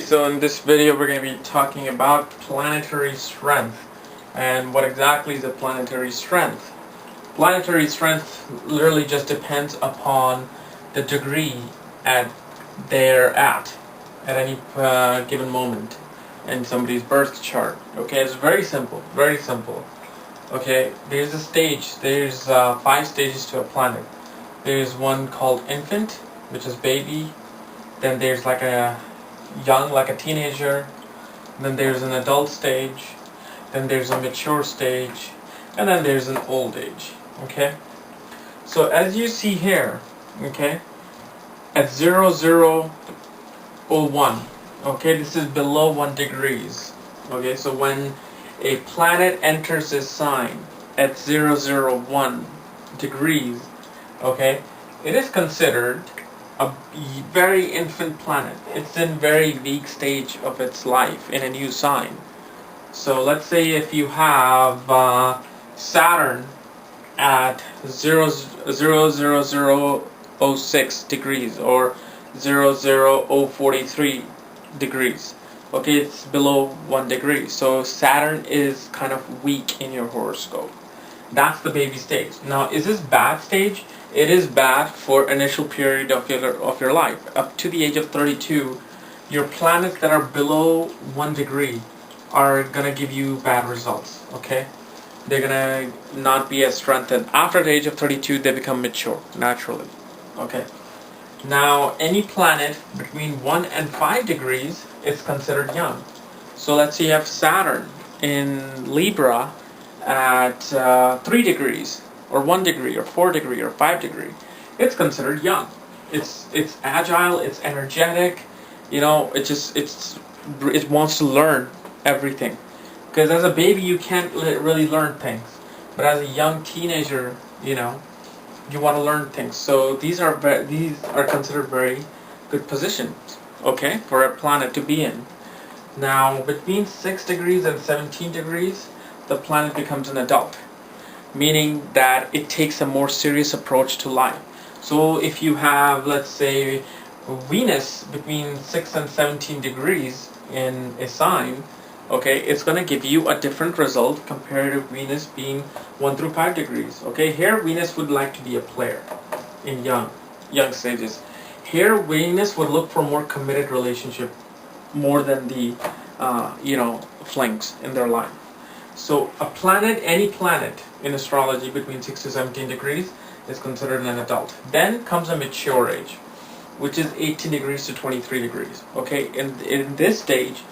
so in this video we're going to be talking about planetary strength and what exactly is a planetary strength. Planetary strength literally just depends upon the degree they're at any given moment in somebody's birth chart. Okay, it's very simple, very simple. Okay, there's a stage, there's 5 stages to a planet. There's one called infant, which is baby. Then there's like a young, like a teenager. Then there's an adult stage. Then there's a mature stage. And then there's an old age. Okay? So as you see here, okay, at 0001, okay, this is below 1 degrees. Okay, so when a planet enters this sign at 001 degrees, okay, it is considered a very infant planet. It's in very weak stage of its life in a new sign. So let's say if you have Saturn at 00006 degrees or 00043 degrees. Okay, it's below 1 degree. So Saturn is kind of weak in your horoscope. That's the baby stage. Now, is this bad stage? It is bad for initial period of your life. Up to the age of 32, your planets that are below 1 degree are gonna give you bad results. Okay, they're gonna not be as strengthened. After the age of 32, they become mature naturally. Okay. Now, any planet between 1 and 5 degrees is considered young. So let's say you have Saturn in Libra at 3 degrees, or 1 degree, or 4 degree, or 5 degree. It's considered young. It's agile, it's energetic, you know, it wants to learn everything. Because as a baby you can't really learn things. But as a young teenager, you know, you want to learn things. So these are considered very good positions, okay, for a planet to be in. Now, between 6 degrees and 17 degrees, the planet becomes an adult, meaning that it takes a more serious approach to life. So if you have, let's say, Venus between 6 and 17 degrees in a sign, okay, it's going to give you a different result compared to Venus being 1 through 5 degrees. Okay, here Venus would like to be a player in young stages. Here Venus would look for more committed relationship more than the flings in their life. So a planet, any planet in astrology between 6 to 17 degrees is considered an adult. Then comes a mature age, which is 18 degrees to 23 degrees. Okay, in this stage,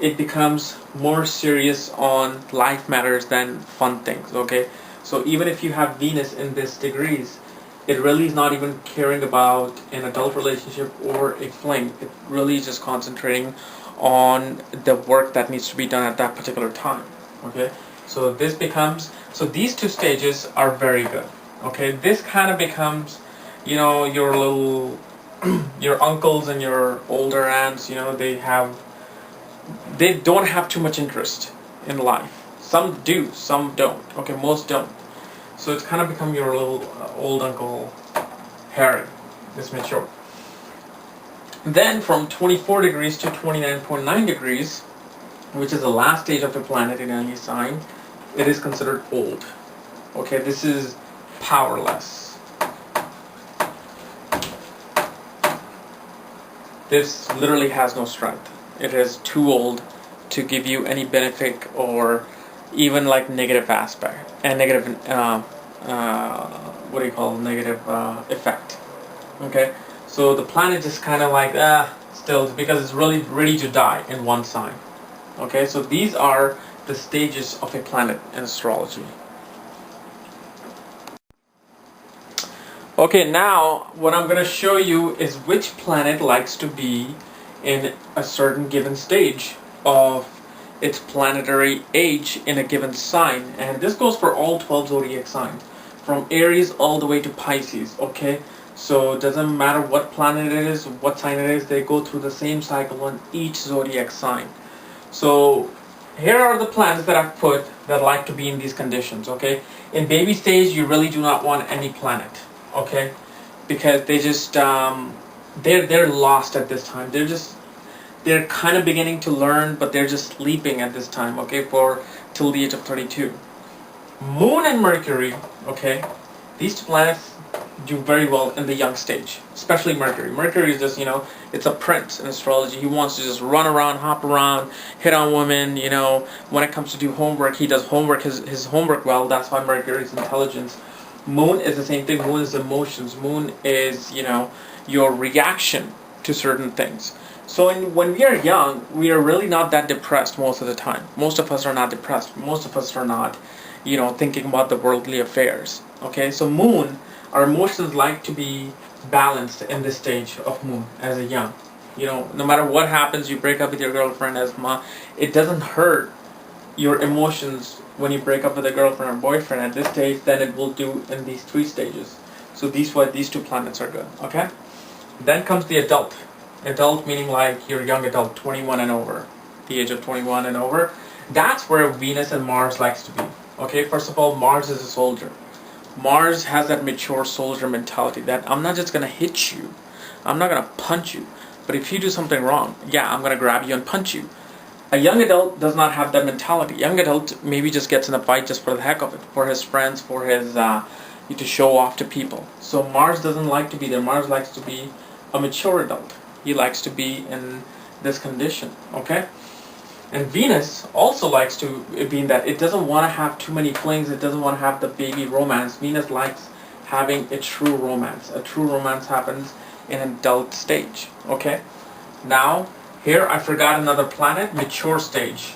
it becomes more serious on life matters than fun things. Okay, so even if you have Venus in this degrees, it really is not even caring about an adult relationship or a fling. It really is just concentrating on the work that needs to be done at that particular time. Okay, so these 2 stages are very good. Okay, this kind of becomes, you know, your little your uncles and your older aunts, you know, they don't have too much interest in life. Some do, some don't. Okay, most don't. So it's kind of become your little old Uncle Harry, this mature. Then from 24 degrees to 29.9 degrees, which is the last stage of the planet in any sign, it is considered old. Okay, this is powerless. This literally has no strength. It is too old to give you any benefit or even like negative aspect and negative negative effect. Okay, so the planet is kind of like still, because it's really ready to die in one sign. Okay, so these are the stages of a planet in astrology. Okay, now what I'm going to show you is which planet likes to be in a certain given stage of its planetary age in a given sign. And this goes for all 12 zodiac signs, from Aries all the way to Pisces. Okay, so it doesn't matter what planet it is, what sign it is, they go through the same cycle on each zodiac sign. So here are the planets that I've put that like to be in these conditions. Okay, in baby stage you really do not want any planet, okay, because they just they're lost at this time. they're kind of beginning to learn, but they're just sleeping at this time, okay, for till the age of 32. Moon and Mercury, okay, these two planets do very well in the young stage, especially Mercury. Mercury is just, it's a prince in astrology. He wants to just run around, hop around, hit on women, When it comes to do homework, he does his homework well. That's why Mercury is intelligence. Moon is the same thing. Moon is emotions. Moon is, your reaction to certain things. So when we are young, we are really not that depressed most of the time. Most of us are not depressed. Most of us are not, thinking about the worldly affairs. Okay, so Moon, our emotions like to be balanced in this stage of Moon as a young. No matter what happens, you break up with your girlfriend, it doesn't hurt your emotions when you break up with a girlfriend or boyfriend at this stage than it will do in these 3 stages. So these two planets are good. Okay. Then comes the adult. Adult meaning like your young adult, 21 and over, the age of 21 and over. That's where Venus and Mars likes to be. Okay, first of all, Mars is a soldier. Mars has that mature soldier mentality that I'm not just going to hit you, I'm not going to punch you, but if you do something wrong, yeah, I'm going to grab you and punch you. A young adult does not have that mentality. Young adult maybe just gets in a fight just for the heck of it, for his friends, for his to show off to people. So Mars doesn't like to be there. Mars likes to be a mature adult. He likes to be in this condition, okay? And Venus also likes to be in that. It doesn't want to have too many flings. It doesn't want to have the baby romance. Venus likes having a true romance. A true romance happens in an adult stage, okay? Now, here I forgot another planet, mature stage.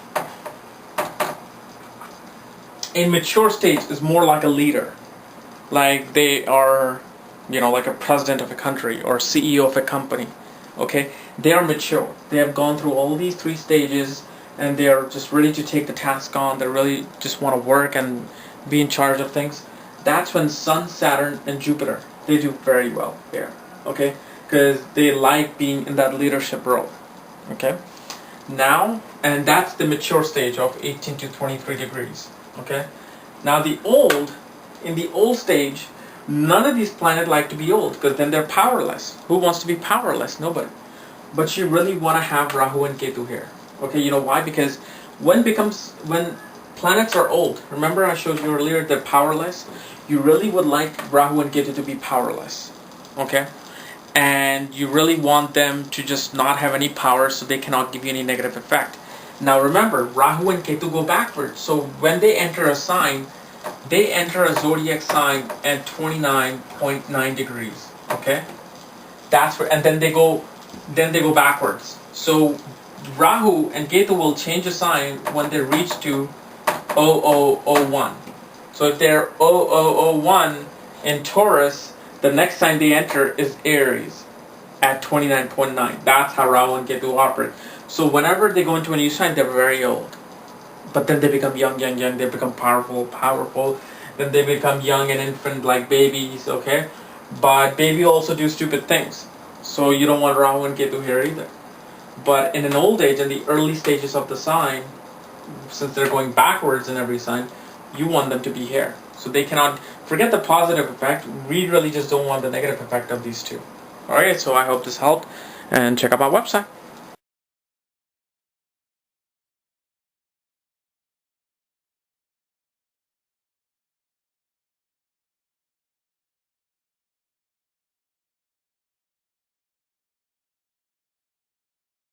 In mature stage is more like a leader. Like they are, like a president of a country or CEO of a company. Okay, they are mature. They have gone through all these 3 stages, and they are just ready to take the task on. They really just want to work and be in charge of things. That's when Sun, Saturn, and Jupiter, they do very well here. Okay, because they like being in that leadership role. Okay, now, and that's the mature stage of 18 to 23 degrees. Okay, now in the old stage, none of these planets like to be old because then they're powerless. Who wants to be powerless? Nobody. But you really want to have Rahu and Ketu here. Okay, you know why? Because when planets are old, remember I showed you earlier they're powerless? You really would like Rahu and Ketu to be powerless. Okay? And you really want them to just not have any power so they cannot give you any negative effect. Now remember, Rahu and Ketu go backwards. So when they enter a sign, they enter a zodiac sign at 29.9 degrees. Okay? That's where, and then they go backwards. So Rahu and Ketu will change a sign when they reach to 0001. So if they're 0001 in Taurus, the next sign they enter is Aries at 29.9. That's how Rahu and Ketu operate. So whenever they go into a new sign, they're very old. But then they become young. They become powerful. Then they become young and infant like babies, okay? But baby also do stupid things. So you don't want Rahu and Ketu here either. But in an old age, in the early stages of the sign, since they're going backwards in every sign, you want them to be here. So they cannot, forget the positive effect, we really just don't want the negative effect of these two. Alright, so I hope this helped, and check out my website.